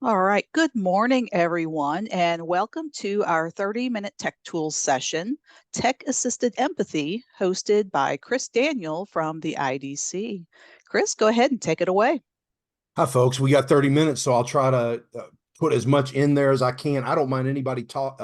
All right. Good morning, everyone, and welcome to our 30-minute Tech Tools session, Tech Assisted Empathy, hosted by Chris Daniel from the IDC. Chris, go ahead and take it away. Hi, folks. We got 30 minutes, so I'll try to put as much in there as I can. I don't mind anybody talk.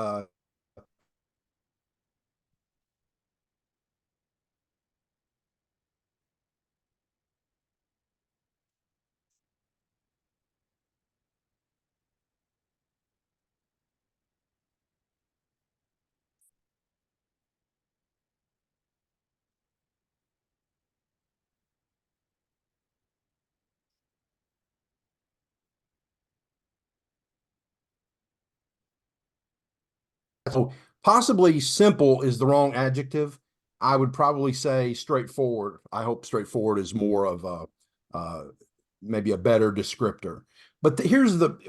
So possibly simple is the wrong adjective. I would probably say straightforward. I hope straightforward is more of maybe a better descriptor. But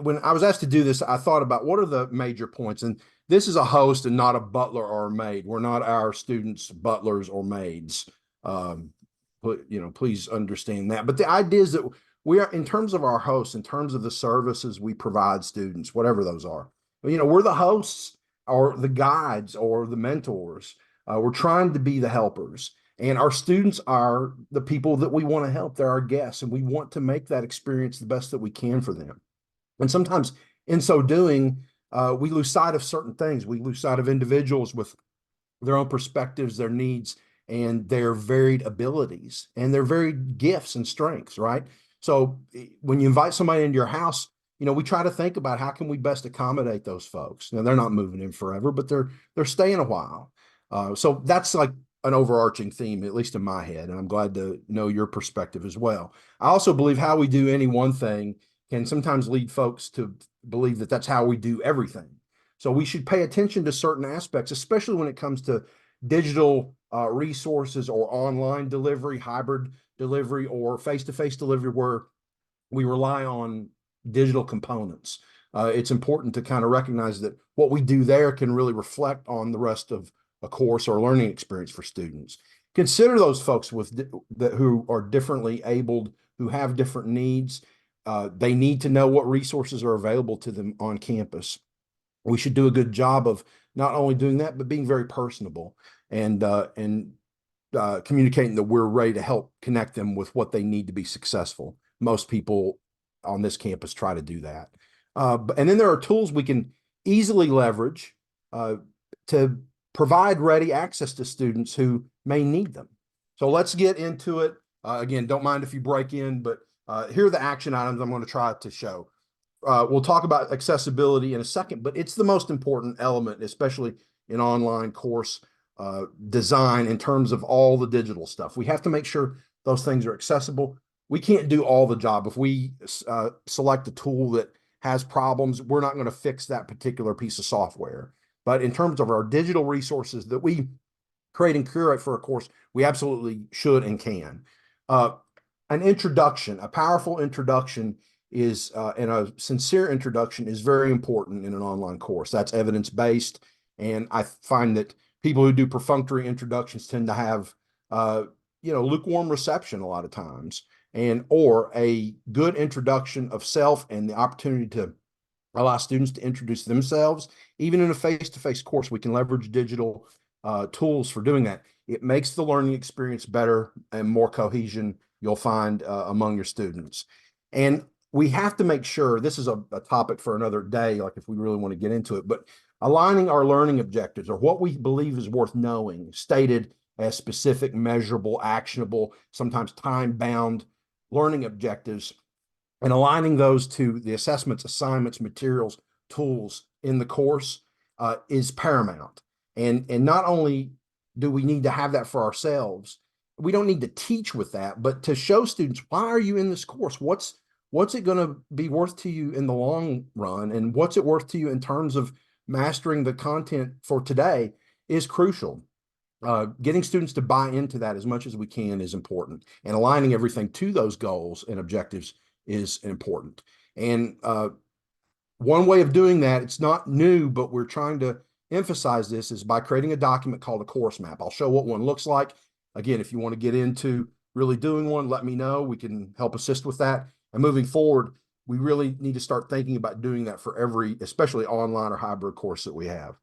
when I was asked to do this, I thought about what are the major points. And this is a host and not a butler or a maid. We're not our students butlers or maids. But please understand that. But the idea is that we are, in terms of our hosts, in terms of the services we provide students, whatever those are, we're the hosts or the guides or the mentors. We're trying to be the helpers. And our students are the people that we want to help. They're our guests, and we want to make that experience the best that we can for them. And sometimes in so doing, we lose sight of certain things. We lose sight of individuals with their own perspectives, their needs, and their varied abilities and their varied gifts and strengths, right? So when you invite somebody into your house, we try to think about how can we best accommodate those folks. Now, they're not moving in forever, but they're staying a while. So that's like an overarching theme, at least in my head, and I'm glad to know your perspective as well. I also believe how we do any one thing can sometimes lead folks to believe that that's how we do everything. So we should pay attention to certain aspects, especially when it comes to digital resources or online delivery, hybrid delivery, or face-to-face delivery, where we rely on digital components. It's important to kind of recognize that what we do there can really reflect on the rest of a course or learning experience for students. Consider those folks who are differently abled, who have different needs. They need to know what resources are available to them on campus. We should do a good job of not only doing that, but being very personable and communicating that we're ready to help connect them with what they need to be successful. Most people on this campus try to do that. And then there are tools we can easily leverage to provide ready access to students who may need them. So let's get into it. Again, don't mind if you break in, but here are the action items I'm going to try to show. We'll talk about accessibility in a second, but it's the most important element, especially in online course design in terms of all the digital stuff. We have to make sure those things are accessible. We can't do all the job. If we select a tool that has problems, we're not going to fix that particular piece of software. But in terms of our digital resources that we create and curate for a course, we absolutely should and can. An introduction, a powerful introduction is, and a sincere introduction is very important in an online course. That's evidence-based. And I find that people who do perfunctory introductions tend to have, lukewarm reception a lot of times, or a good introduction of self and the opportunity to allow students to introduce themselves. Even in a face-to-face course, we can leverage digital tools for doing that. It makes the learning experience better and more cohesion, you'll find among your students. And we have to make sure, this is a topic for another day, like if we really want to get into it, but aligning our learning objectives, or what we believe is worth knowing, stated as specific, measurable, actionable, sometimes time-bound learning objectives, and aligning those to the assessments, assignments, materials, tools in the course is paramount. And not only do we need to have that for ourselves, we don't need to teach with that, but to show students, why are you in this course? What's it going to be worth to you in the long run? And what's it worth to you in terms of mastering the content for today is crucial. Getting students to buy into that as much as we can is important, and aligning everything to those goals and objectives is important. And one way of doing that, it's not new, but we're trying to emphasize this, is by creating a document called a course map. I'll show what one looks like. Again, if you want to get into really doing one, let me know. We can help assist with that. And moving forward, we really need to start thinking about doing that for every, especially online or hybrid course that we have.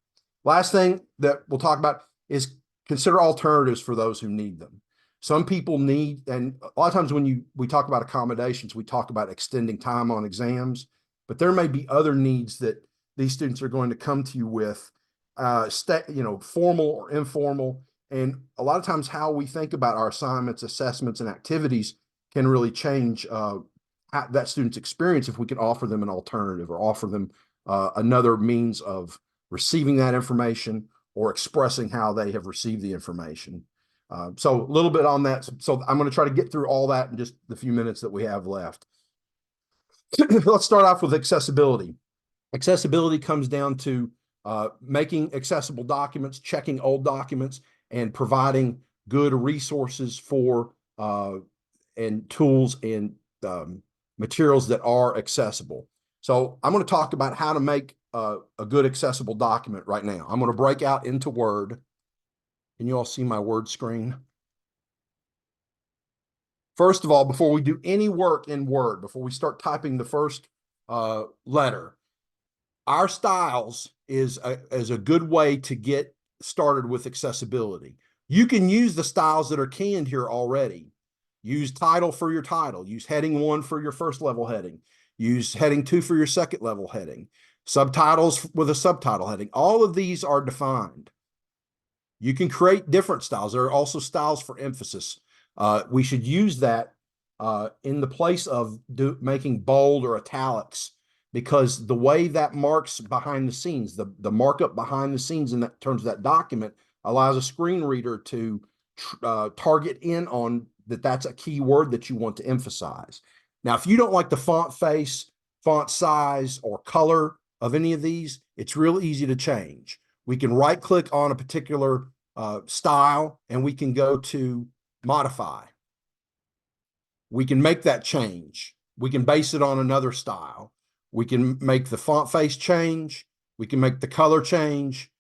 Last thing that we'll talk about is consider alternatives for those who need them. Some people need, and a lot of times when we talk about accommodations, we talk about extending time on exams, but there may be other needs that these students are going to come to you with, formal or informal. And a lot of times how we think about our assignments, assessments, and activities can really change that student's experience if we can offer them an alternative or offer them another means of receiving that information or expressing how they have received the information. So a little bit on that. So I'm going to try to get through all that in just the few minutes that we have left. Let's start off with accessibility. Accessibility comes down to making accessible documents, checking old documents, and providing good resources for and tools and materials that are accessible. So I'm going to talk about how to make a good accessible document right now. I'm going to break out into Word. Can you all see my Word screen? First of all, before we do any work in Word, before we start typing the first letter, our styles is a good way to get started with accessibility. You can use the styles that are canned here already. Use title for your title. Use heading 1 for your first level heading. Use heading 2 for your second level heading. Subtitles with a subtitle heading. All of these are defined. You can create different styles. There are also styles for emphasis. We should use that in the place of making bold or italics, because the way that marks behind the scenes, the markup behind the scenes in terms of that document allows a screen reader to target in on that's a key word that you want to emphasize. Now, if you don't like the font face, font size, or color of any of these, it's real easy to change. We can right click on a particular style and we can go to modify. We can make that change. We can base it on another style. We can make the font face change. We can make the color change.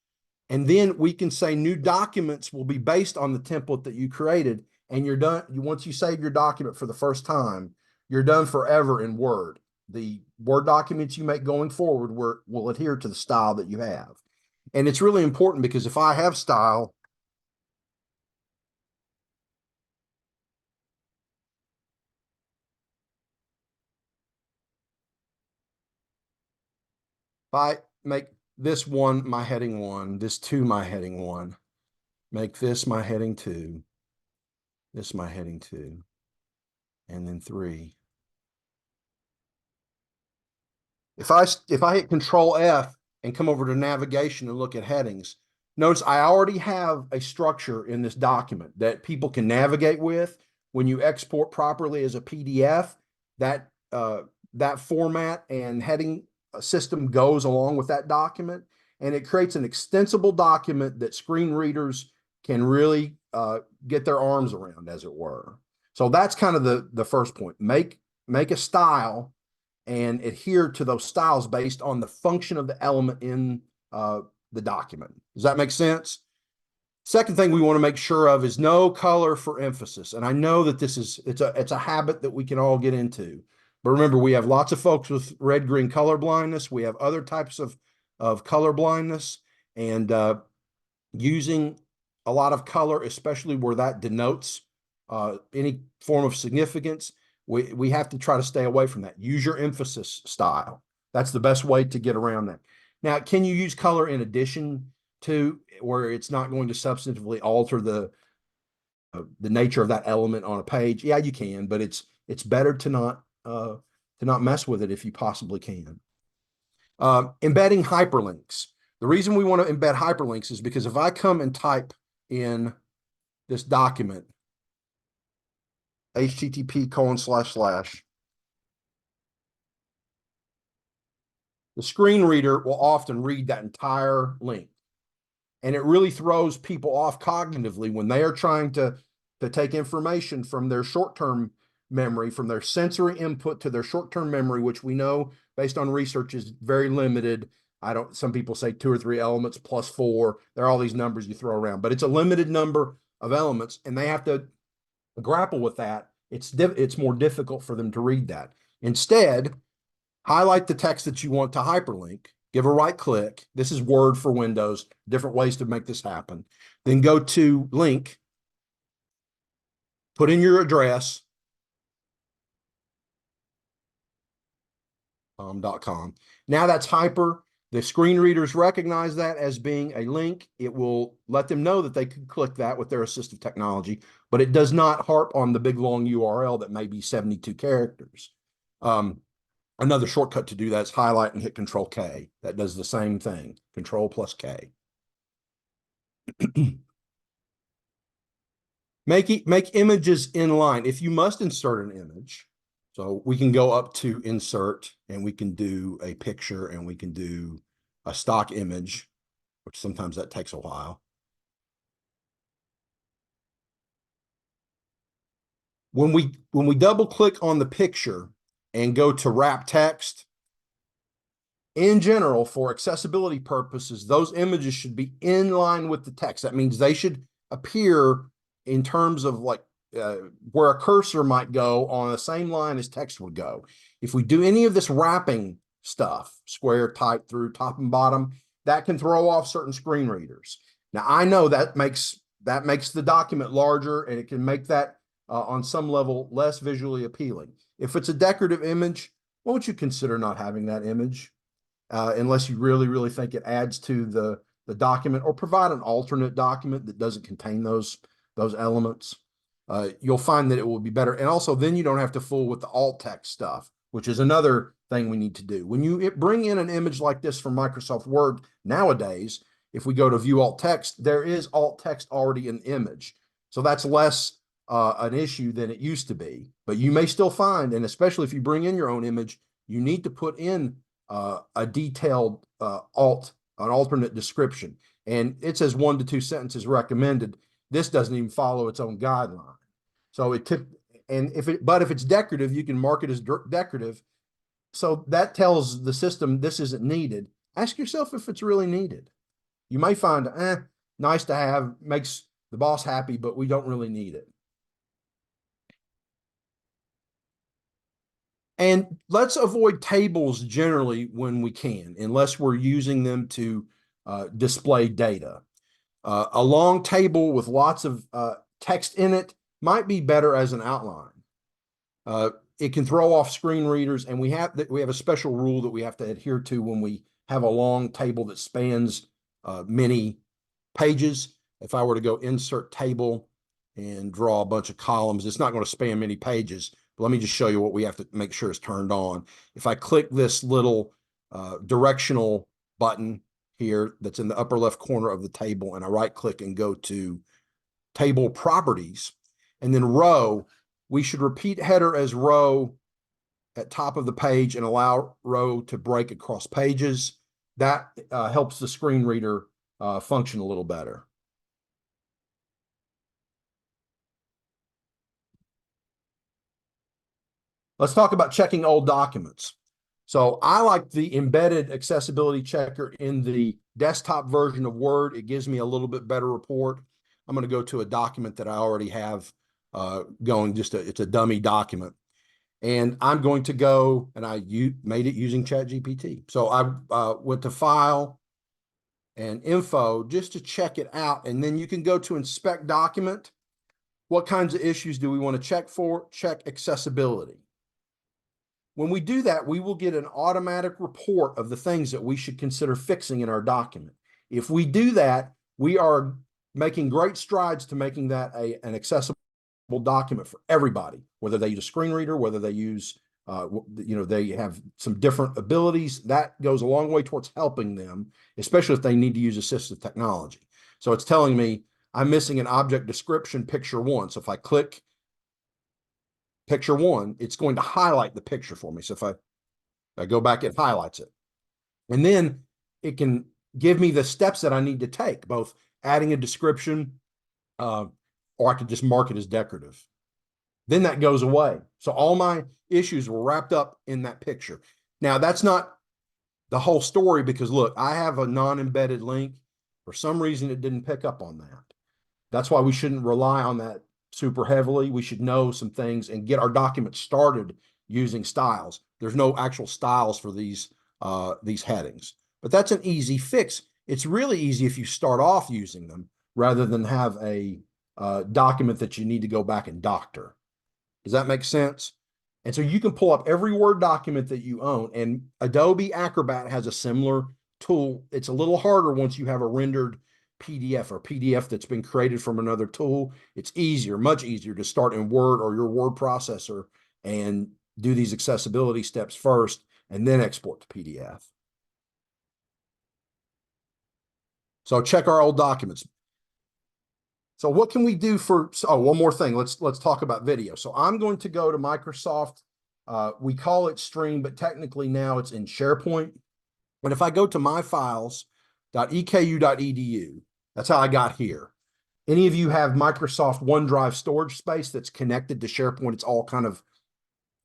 And then we can say new documents will be based on the template that you created. And you're done. Once you save your document for the first time, you're done forever in Word. The Word documents you make going forward will adhere to the style that you have. And it's really important because if I have style, if I make this one my heading 1, this 2 my heading 1, make this my heading 2, this my heading 2, and then 3. If I hit Control F and come over to navigation and look at headings, notice I already have a structure in this document that people can navigate with. When you export properly as a PDF, that format and heading system goes along with that document, and it creates an extensible document that screen readers can really get their arms around, as it were. So that's kind of the first point. Make a style and adhere to those styles based on the function of the element in the document. Does that make sense? Second thing we want to make sure of is no color for emphasis. And I know that it's a habit that we can all get into. But remember, we have lots of folks with red-green color blindness. We have other types of color blindness, and using a lot of color, especially where that denotes any form of significance, we have to try to stay away from that. Use your emphasis style. That's the best way to get around that. Now, can you use color in addition to where it's not going to substantively alter the nature of that element on a page? Yeah, you can, but it's better to not mess with it if you possibly can. Embedding hyperlinks. The reason we want to embed hyperlinks is because if I come and type in this document, http:// the screen reader will often read that entire link. And it really throws people off cognitively when they are trying to take information from their short-term memory, from their sensory input to their short-term memory, which we know based on research is very limited. Some people say 2 or 3 elements plus 4. There are all these numbers you throw around, but it's a limited number of elements, and they have to grapple with that. It's more difficult for them to read that. Instead, highlight the text that you want to hyperlink, give a right click. This is Word for Windows, different ways to make this happen. Then go to link, put in your address, .com. Now that's hyper. The screen readers recognize that as being a link. It will let them know that they can click that with their assistive technology, but it does not harp on the big long URL that may be 72 characters. Another shortcut to do that is highlight and hit Control K. That does the same thing, Control plus K. Make images in line. If you must insert an image, so we can go up to insert and we can do a picture and we can do a stock image, which sometimes that takes a while. When we double click on the picture and go to wrap text, in general, for accessibility purposes, those images should be in line with the text. That means they should appear in terms of like where a cursor might go on the same line as text would go. If we do any of this wrapping stuff, square, type through, top and bottom, that can throw off certain screen readers. Now, I know that makes the document larger and it can make that on some level less visually appealing. If it's a decorative image, won't you consider not having that image unless you really, really think it adds to the document, or provide an alternate document that doesn't contain those elements. You'll find that it will be better. And also then you don't have to fool with the alt text stuff, which is another thing we need to do. When you bring in an image like this from Microsoft Word nowadays, if we go to view alt text, there is alt text already in the image. So that's less an issue than it used to be. But you may still find, and especially if you bring in your own image, you need to put in a detailed an alternate description. And it says 1 to 2 sentences recommended. This doesn't even follow its own guideline. So if it's decorative, you can mark it as decorative. So that tells the system this isn't needed. Ask yourself if it's really needed. You may find, nice to have, makes the boss happy, but we don't really need it. And let's avoid tables generally when we can, unless we're using them to display data. A long table with lots of text in it might be better as an outline. It can throw off screen readers, and we have a special rule that we have to adhere to when we have a long table that spans many pages. If I were to go insert table and draw a bunch of columns, it's not going to span many pages. But let me just show you what we have to make sure is turned on. If I click this little directional button here that's in the upper left corner of the table, and I right click and go to table properties, and then row, we should repeat header as row at top of the page and allow row to break across pages. That helps the screen reader function a little better. Let's talk about checking old documents. So I like the embedded accessibility checker in the desktop version of Word. It gives me a little bit better report. I'm going to go to a document that I already have going, it's a dummy document. And I'm going to go, and I made it using ChatGPT. So I went to File and Info just to check it out. And then you can go to Inspect Document. What kinds of issues do we want to check for? Check accessibility. When we do that, we will get an automatic report of the things that we should consider fixing in our document. If we do that, we are making great strides to making that an accessible document for everybody, whether they use a screen reader, whether they use, they have some different abilities. That goes a long way towards helping them, especially if they need to use assistive technology. So it's telling me I'm missing an object description picture 1. So if I click picture 1, it's going to highlight the picture for me. So if I go back, it highlights it. And then it can give me the steps that I need to take, both adding a description, or I could just mark it as decorative. Then that goes away. So all my issues were wrapped up in that picture. Now, that's not the whole story, because look, I have a non-embedded link. For some reason, it didn't pick up on that. That's why we shouldn't rely on that super heavily. We should know some things and get our document started using styles. There's no actual styles for these headings, but that's an easy fix. It's really easy if you start off using them rather than have a document that you need to go back and doctor. Does that make sense? And so you can pull up every Word document that you own, and Adobe Acrobat has a similar tool. It's a little harder once you have a rendered PDF or PDF that's been created from another tool. It's easier, much easier to start in Word or your word processor and do these accessibility steps first and then export to PDF. So check our old documents. So what can we do for, oh, one more thing. Let's talk about video. So I'm going to go to Microsoft. We call it Stream, but technically now it's in SharePoint. But if I go to myfiles.eku.edu, that's how I got here. Any of you have Microsoft OneDrive storage space that's connected to SharePoint? It's all kind of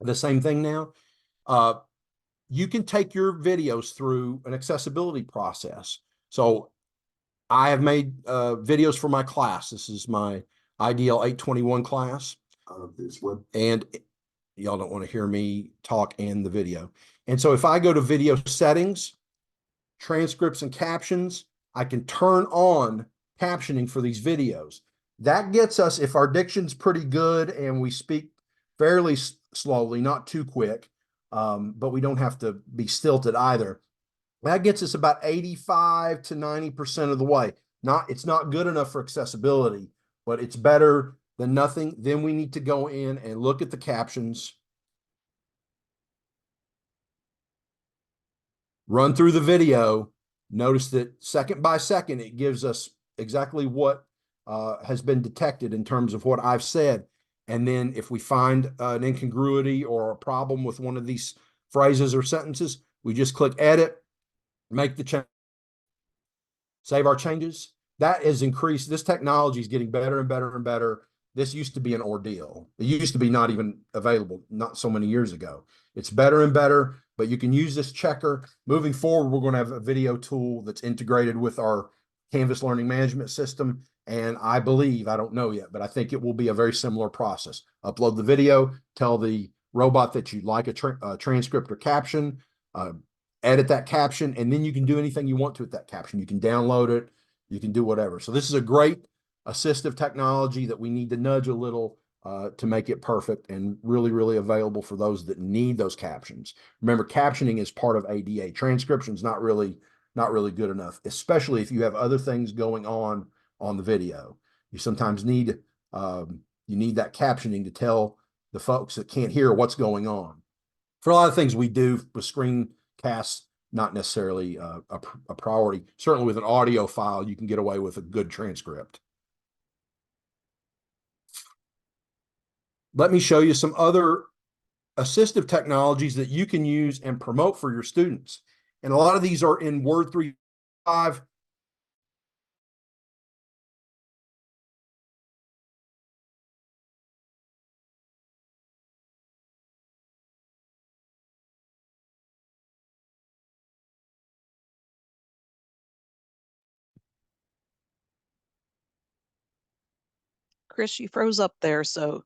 the same thing now. You can take your videos through an accessibility process. So I have made videos for my class. This is my IDL 821 class. And y'all don't want to hear me talk and the video. And so if I go to video settings, transcripts and captions, I can turn on captioning for these videos. That gets us, if our diction's pretty good and we speak fairly slowly, not too quick, but we don't have to be stilted either. That gets us about 85 to 90% of the way. It's not good enough for accessibility, but it's better than nothing. Then we need to go in and look at the captions, run through the video. Notice that second by second, it gives us exactly what has been detected in terms of what I've said. And then if we find an incongruity or a problem with one of these phrases or sentences, we just click edit, make the change, save our changes. That has increased. This technology is getting better and better and better. This used to be an ordeal. It used to be not even available not so many years ago. It's better and better, but you can use this checker. Moving forward, we're going to have a video tool that's integrated with our Canvas learning management system. And I believe, I don't know yet, but I think it will be a very similar process. Upload the video, tell the robot that you'd like a transcript or caption, edit that caption, and then you can do anything you want to with that caption. You can download it, you can do whatever. So this is a great assistive technology that we need to nudge a little to make it perfect and really, really available for those that need those captions. Remember, captioning is part of ADA. Transcription is not really good enough, especially if you have other things going on the video. You sometimes need that captioning to tell the folks that can't hear what's going on. For a lot of things we do with screencasts, not necessarily a priority. Certainly with an audio file, you can get away with a good transcript. Let me show you some other assistive technologies that you can use and promote for your students. And a lot of these are in Word 3.5. Chris, you froze up there, so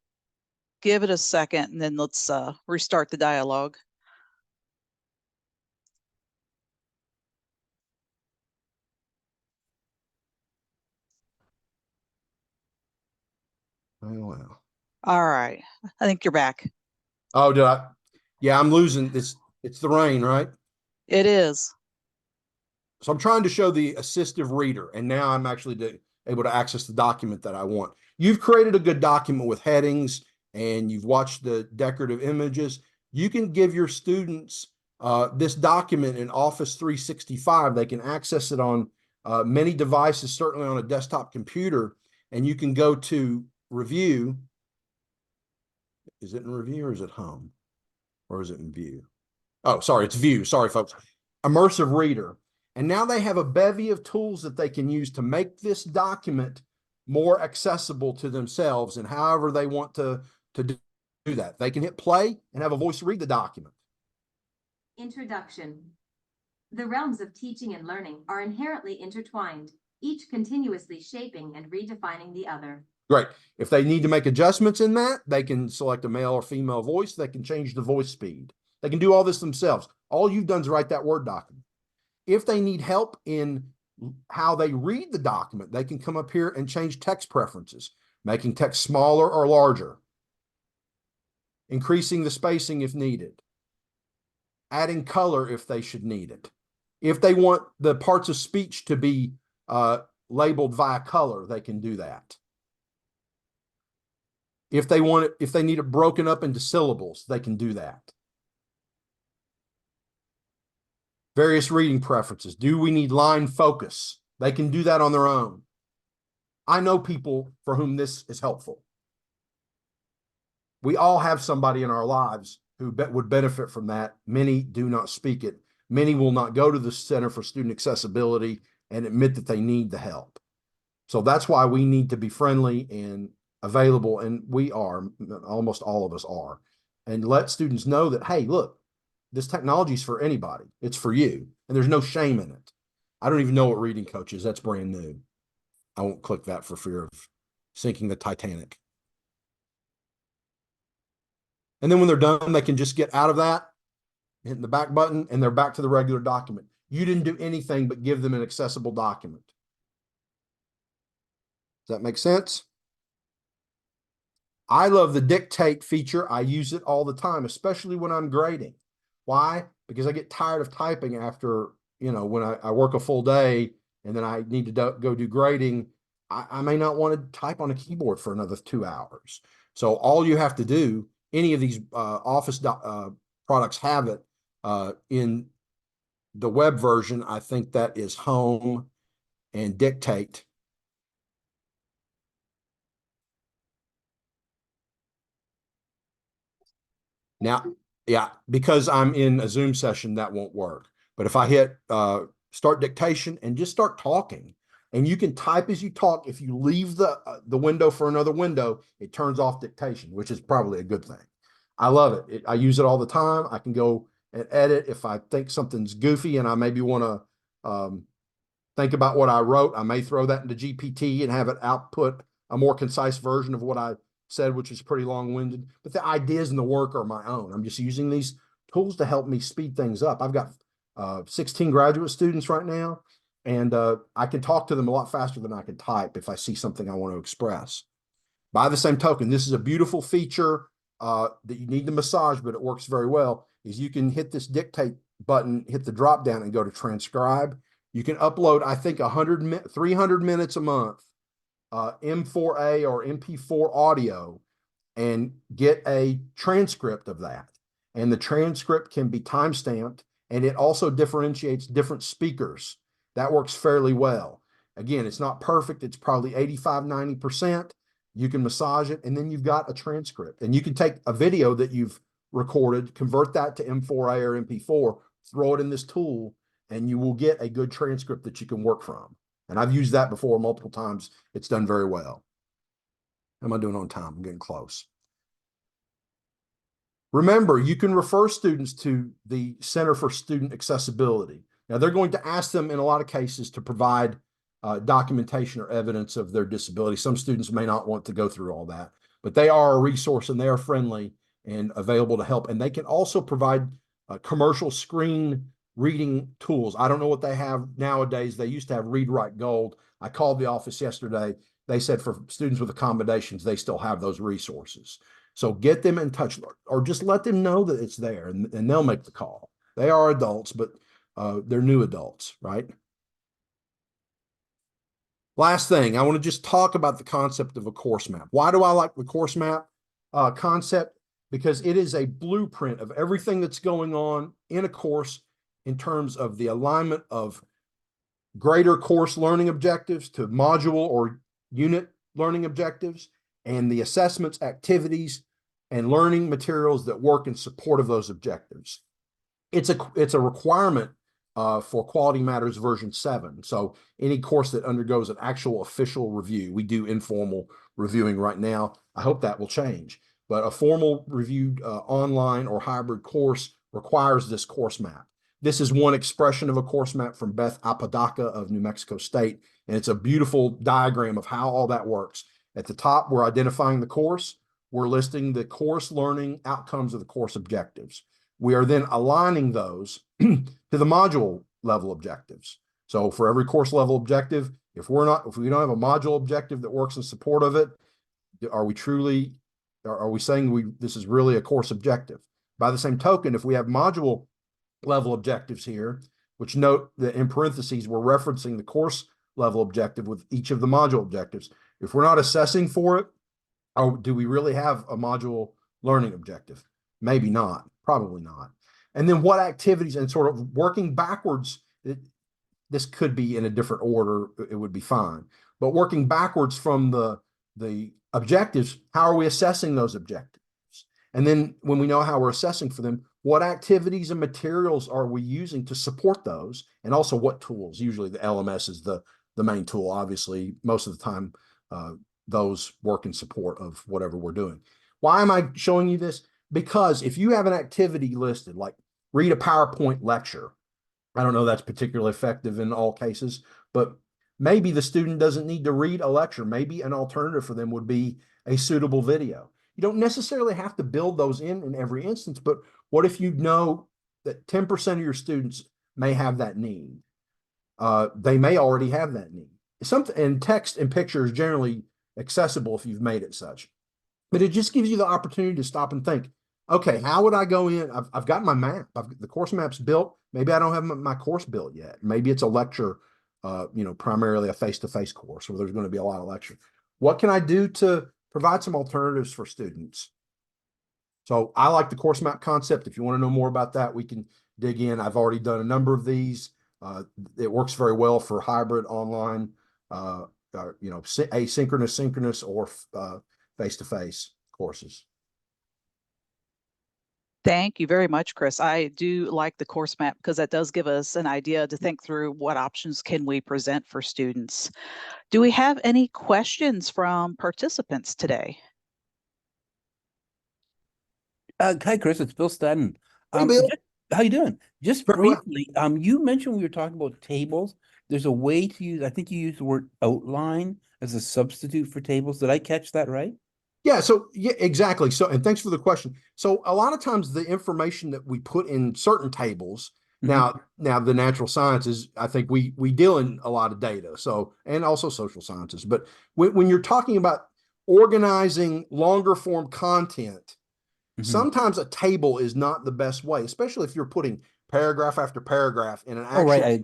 give it a second and then let's restart the dialogue. Oh, wow. All right. I think you're back. Oh, did I? Yeah, I'm losing this. It's the rain, right? It is. So I'm trying to show the assistive reader, and now I'm actually able to access the document that I want. You've created a good document with headings, and you've watched the decorative images. You can give your students this document in Office 365. They can access it on many devices, certainly on a desktop computer, and you can go to Review. Is it in Review or is it Home? Or is it in View? Oh, sorry, it's View. Sorry, folks. Immersive Reader. And now they have a bevy of tools that they can use to make this document more accessible to themselves and however they want to do that. They can hit play and have a voice read the document. Introduction. The realms of teaching and learning are inherently intertwined, each continuously shaping and redefining the other. Great. If they need to make adjustments in that, they can select a male or female voice. They can change the voice speed. They can do all this themselves. All you've done is write that Word document. If they need help in how they read the document, they can come up here and change text preferences, making text smaller or larger, increasing the spacing if needed, adding color if they should need it. If they want the parts of speech to be labeled via color, they can do that. If they want it, if they need it broken up into syllables, they can do that. Various reading preferences. Do we need line focus? They can do that on their own. I know people for whom this is helpful. We all have somebody in our lives who would benefit from that. Many do not speak it. Many will not go to the Center for Student Accessibility and admit that they need the help. So that's why we need to be friendly and available, and we are, almost all of us are, and let students know that, hey, look, this technology is for anybody. It's for you, and there's no shame in it. I don't even know what Reading Coach is. That's brand new. I won't click that for fear of sinking the Titanic. And then when they're done, they can just get out of that, hitting the back button, and they're back to the regular document. You didn't do anything but give them an accessible document. Does that make sense? I love the dictate feature. I use it all the time, especially when I'm grading. Why? Because I get tired of typing after, when I work a full day and then I need to go do grading. I may not want to type on a keyboard for another 2 hours. So all you have to do, any of these Office products have it in the web version. I think that is Home and Dictate. Now, yeah, because I'm in a Zoom session, that won't work. But if I hit start dictation and just start talking, and you can type as you talk. If you leave the window for another window, it turns off dictation, which is probably a good thing. I love it. I use it all the time. I can go and edit if I think something's goofy and I maybe want to think about what I wrote. I may throw that into GPT and have it output a more concise version of what I said, which is pretty long-winded, but the ideas and the work are my own. I'm just using these tools to help me speed things up. I've got 16 graduate students right now, and I can talk to them a lot faster than I can type if I see something I want to express. By the same token, this is a beautiful feature that you need to massage, but it works very well, is you can hit this dictate button, hit the drop down and go to transcribe. You can upload, I think, 300 minutes a month, M4A or MP4 audio, and get a transcript of that. And the transcript can be timestamped, and it also differentiates different speakers. That works fairly well. Again, it's not perfect. It's probably 85, 90%. You can massage it, and then you've got a transcript. And you can take a video that you've recorded, convert that to M4A or MP4, throw it in this tool, and you will get a good transcript that you can work from. And I've used that before multiple times. It's done very well. How am I doing on time? I'm getting close. Remember, you can refer students to the Center for Student Accessibility. Now, they're going to ask them in a lot of cases to provide documentation or evidence of their disability. Some students may not want to go through all that, but they are a resource and they are friendly and available to help. And they can also provide commercial screen reading tools. I don't know what they have nowadays. They used to have Read Write Gold. I called the office yesterday. They said for students with accommodations, they still have those resources. So get them in touch, or just let them know that it's there, and they'll make the call. They are adults, but they're new adults, right? Last thing, I want to just talk about the concept of a course map. Why do I like the course map concept? Because it is a blueprint of everything that's going on in a course in terms of the alignment of greater course learning objectives to module or unit learning objectives, and the assessments, activities, and learning materials that work in support of those objectives. It's a requirement for Quality Matters version 7. So any course that undergoes an actual official review, we do informal reviewing right now. I hope that will change. But a formal reviewed online or hybrid course requires this course map. This is one expression of a course map from Beth Apodaca of New Mexico State, and it's a beautiful diagram of how all that works. At the top, we're identifying the course. We're listing the course learning outcomes of the course objectives. We are then aligning those to the module level objectives. So for every course level objective, if we don't have a module objective that works in support of it, are we saying this is really a course objective? By the same token, if we have module level objectives here, which note that in parentheses, we're referencing the course level objective with each of the module objectives. If we're not assessing for it, do we really have a module learning objective? Maybe not, probably not. And then what activities, and sort of working backwards, this could be in a different order, it would be fine. But working backwards from the objectives, how are we assessing those objectives? And then when we know how we're assessing for them, what activities and materials are we using to support those? And also what tools? Usually the LMS is the main tool. Obviously, most of the time, those work in support of whatever we're doing. Why am I showing you this? Because if you have an activity listed, like read a PowerPoint lecture, I don't know that's particularly effective in all cases, but maybe the student doesn't need to read a lecture. Maybe an alternative for them would be a suitable video. You don't necessarily have to build those in every instance, but what if you know that 10% of your students may have that need? They may already have that need. And text and picture is generally accessible if you've made it such. But it just gives you the opportunity to stop and think, okay, how would I go in? I've got my map. The course map's built. Maybe I don't have my course built yet. Maybe it's a lecture, primarily a face-to-face course where there's going to be a lot of lecture. What can I do to provide some alternatives for students? So I like the course map concept. If you want to know more about that, we can dig in. I've already done a number of these. It works very well for hybrid online, asynchronous, synchronous, or face-to-face courses. Thank you very much, Chris. I do like the course map because that does give us an idea to think through what options can we present for students. Do we have any questions from participants today? Hi, Chris. It's Bill Stadden. Hey, Bill. How you doing? Just Very well. briefly, you mentioned we were talking about tables. There's a way to use, I think you used the word outline as a substitute for tables. Did I catch that right? Yeah, exactly. So, and thanks for the question. So a lot of times the information that we put in certain tables, now the natural sciences, I think we deal in a lot of data. So, and also social sciences, but when you're talking about organizing longer form content, sometimes a table is not the best way, especially if you're putting paragraph after paragraph in an actual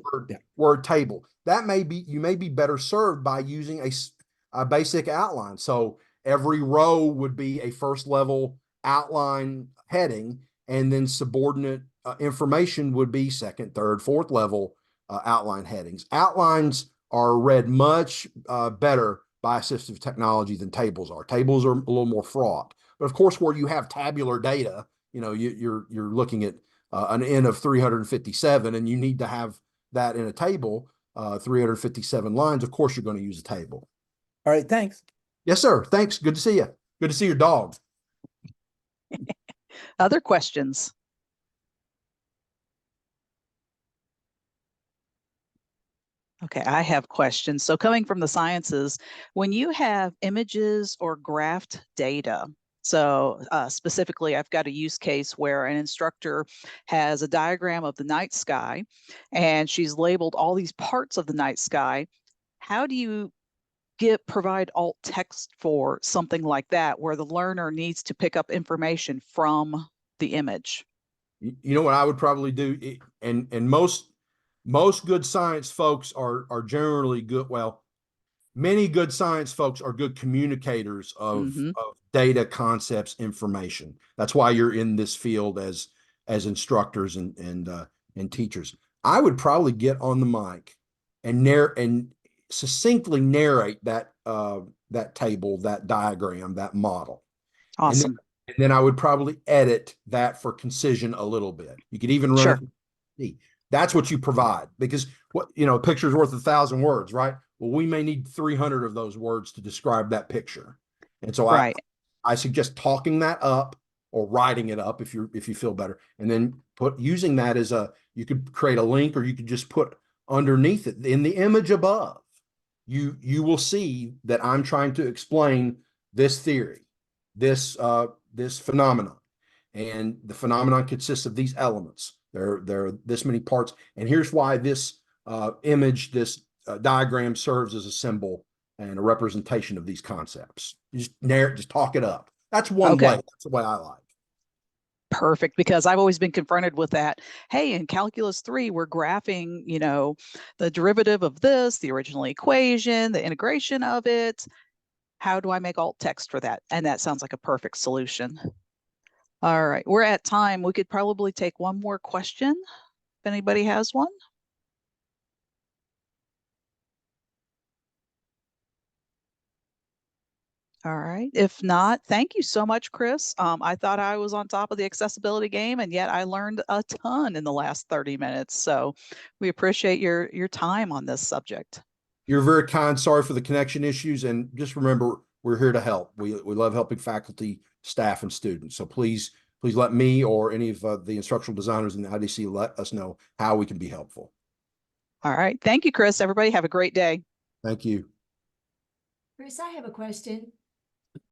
word table. You may be better served by using a basic outline. So every row would be a first level outline heading, and then subordinate information would be second, third, fourth level outline headings. Outlines are read much better by assistive technology than tables are. Tables are a little more fraught. But of course, where you have tabular data, you're looking at an N of 357, and you need to have that in a table, 357 lines. Of course, you're going to use a table. All right, thanks. Yes, sir. Thanks. Good to see you. Good to see your dog. Other questions? Okay, I have questions. So coming from the sciences, when you have images or graphed data, so specifically, I've got a use case where an instructor has a diagram of the night sky, and she's labeled all these parts of the night sky. How do you provide alt text for something like that, where the learner needs to pick up information from the image? You know what I would probably do, and most good science folks are generally good. Well, many good science folks are good communicators of data, concepts, information. That's why you're in this field as instructors and teachers. I would probably get on the mic and succinctly narrate that table, that diagram, that model. Awesome. And then I would probably edit that for concision a little bit. You could even run it. That's what you provide, because a picture is worth 1,000 words, right? Well, we may need 300 of those words to describe that picture. And so I suggest talking that up or writing it up if you feel better, and then using that as you could create a link, or you could just put underneath it in the image above. you will see that I'm trying to explain this theory, this phenomenon. And the phenomenon consists of these elements. There are this many parts. And here's why this image, this diagram serves as a symbol and a representation of these concepts. Just talk it up. That's one way. That's the way I like. Perfect, because I've always been confronted with that. Hey, in calculus 3, we're graphing, the derivative of this, the original equation, the integration of it. How do I make alt text for that? And that sounds like a perfect solution. All right, we're at time. We could probably take one more question if anybody has one. All right. If not, thank you so much, Chris. I thought I was on top of the accessibility game, and yet I learned a ton in the last 30 minutes. So we appreciate your time on this subject. You're very kind. Sorry for the connection issues. And just remember, we're here to help. We love helping faculty, staff, and students. So please let me or any of the instructional designers in the IDC let us know how we can be helpful. All right. Thank you, Chris. Everybody have a great day. Thank you. Chris, I have a question.